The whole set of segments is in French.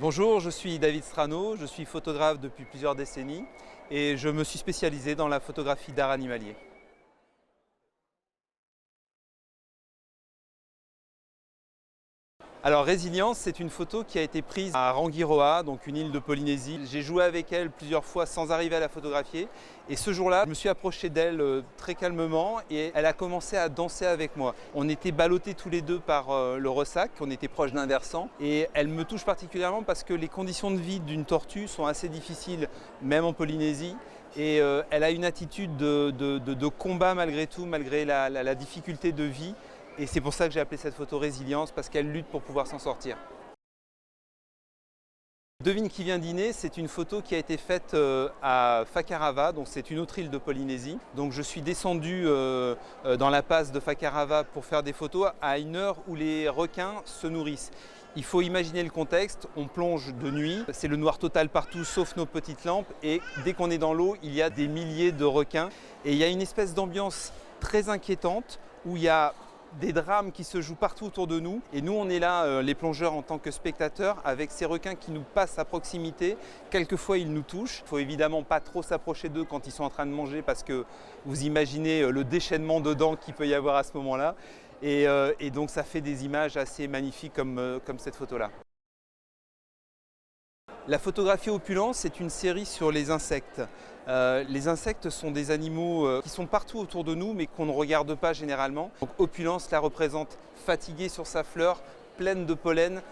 Bonjour, je suis David Strano, je suis photographe depuis plusieurs décennies et je me suis spécialisé dans la photographie d'art animalier. Alors Résilience, c'est une photo qui a été prise à Rangiroa, donc une île de Polynésie. J'ai joué avec elle plusieurs fois sans arriver à la photographier. Et ce jour-là, je me suis approché d'elle très calmement et elle a commencé à danser avec moi. On était ballottés tous les deux par le ressac, on était proche d'un versant. Et elle me touche particulièrement parce que les conditions de vie d'une tortue sont assez difficiles, même en Polynésie. Et elle a une attitude de combat malgré tout, malgré la difficulté de vie. Et c'est pour ça que j'ai appelé cette photo Résilience, parce qu'elle lutte pour pouvoir s'en sortir. Devine qui vient dîner, c'est une photo qui a été faite à Fakarava, donc c'est une autre île de Polynésie. Donc je suis descendu dans la passe de Fakarava pour faire des photos à une heure où les requins se nourrissent. Il faut imaginer le contexte, on plonge de nuit, c'est le noir total partout sauf nos petites lampes et dès qu'on est dans l'eau, il y a des milliers de requins et il y a une espèce d'ambiance très inquiétante où il y a des drames qui se jouent partout autour de nous et nous on est là, les plongeurs en tant que spectateurs avec ces requins qui nous passent à proximité. Quelquefois ils nous touchent, il ne faut évidemment pas trop s'approcher d'eux quand ils sont en train de manger parce que vous imaginez le déchaînement de dents qu'il peut y avoir à ce moment-là et donc ça fait des images assez magnifiques comme cette photo-là. La photographie Opulence, c'est une série sur les insectes. Les insectes sont des animaux qui sont partout autour de nous mais qu'on ne regarde pas généralement. Donc, Opulence la représente fatiguée sur sa fleur, pleine de pollen,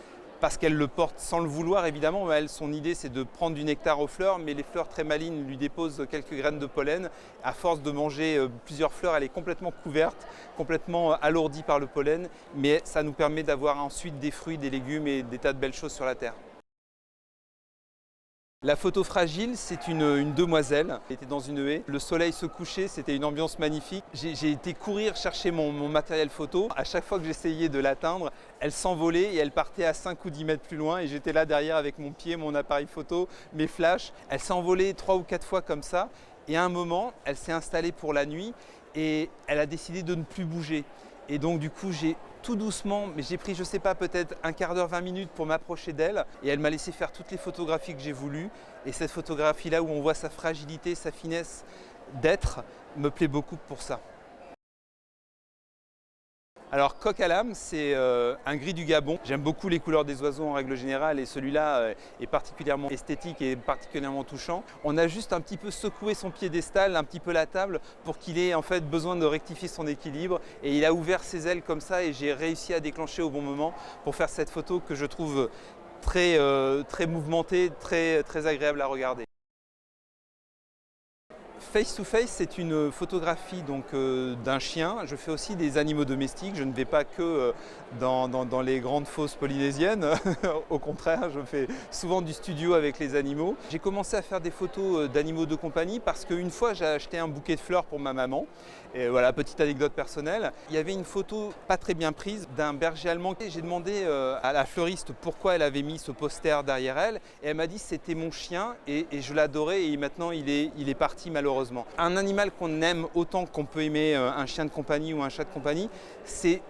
parce qu'elle le porte sans le vouloir évidemment. Mais elle, son idée c'est de prendre du nectar aux fleurs, mais les fleurs très malignes lui déposent quelques graines de pollen. À force de manger plusieurs fleurs, elle est complètement couverte, complètement alourdie par le pollen, mais ça nous permet d'avoir ensuite des fruits, des légumes et des tas de belles choses sur la terre. La photo Fragile, c'est une demoiselle. Elle était dans une haie. Le soleil se couchait, c'était une ambiance magnifique. J'ai été courir chercher mon matériel photo. À chaque fois que j'essayais de l'atteindre, elle s'envolait et elle partait à 5 ou 10 mètres plus loin. Et j'étais là derrière avec mon pied, mon appareil photo, mes flashs. Elle s'est envolée 3 ou 4 fois comme ça. Et à un moment, elle s'est installée pour la nuit et elle a décidé de ne plus bouger. Et donc du coup, j'ai tout doucement, mais j'ai pris, je ne sais pas, peut-être un quart d'heure, 20 minutes pour m'approcher d'elle. Et elle m'a laissé faire toutes les photographies que j'ai voulu. Et cette photographie-là où on voit sa fragilité, sa finesse d'être, me plaît beaucoup pour ça. Alors coq à l'âme, c'est un gris du Gabon. J'aime beaucoup les couleurs des oiseaux en règle générale et celui-là est particulièrement esthétique et particulièrement touchant. On a juste un petit peu secoué son piédestal, un petit peu la table pour qu'il ait en fait besoin de rectifier son équilibre et il a ouvert ses ailes comme ça et j'ai réussi à déclencher au bon moment pour faire cette photo que je trouve très mouvementée, très agréable à regarder. Face to Face, c'est une photographie d'un chien. Je fais aussi des animaux domestiques. Je ne vais pas que dans les grandes fosses polynésiennes. Au contraire, je fais souvent du studio avec les animaux. J'ai commencé à faire des photos d'animaux de compagnie parce qu'une fois, j'ai acheté un bouquet de fleurs pour ma maman. Et voilà, petite anecdote personnelle. Il y avait une photo pas très bien prise d'un berger allemand. J'ai demandé à la fleuriste pourquoi elle avait mis ce poster derrière elle. Et elle m'a dit c'était mon chien et je l'adorais et maintenant il est parti malheureusement. Un animal qu'on aime autant qu'on peut aimer un chien de compagnie ou un chat de compagnie, c'est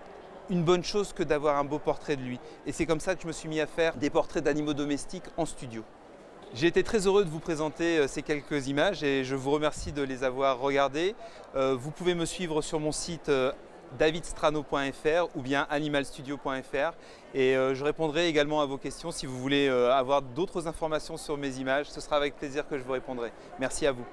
une bonne chose que d'avoir un beau portrait de lui. Et c'est comme ça que je me suis mis à faire des portraits d'animaux domestiques en studio. J'ai été très heureux de vous présenter ces quelques images et je vous remercie de les avoir regardées. Vous pouvez me suivre sur mon site davidstrano.fr ou bien animalstudio.fr et je répondrai également à vos questions si vous voulez avoir d'autres informations sur mes images. Ce sera avec plaisir que je vous répondrai. Merci à vous.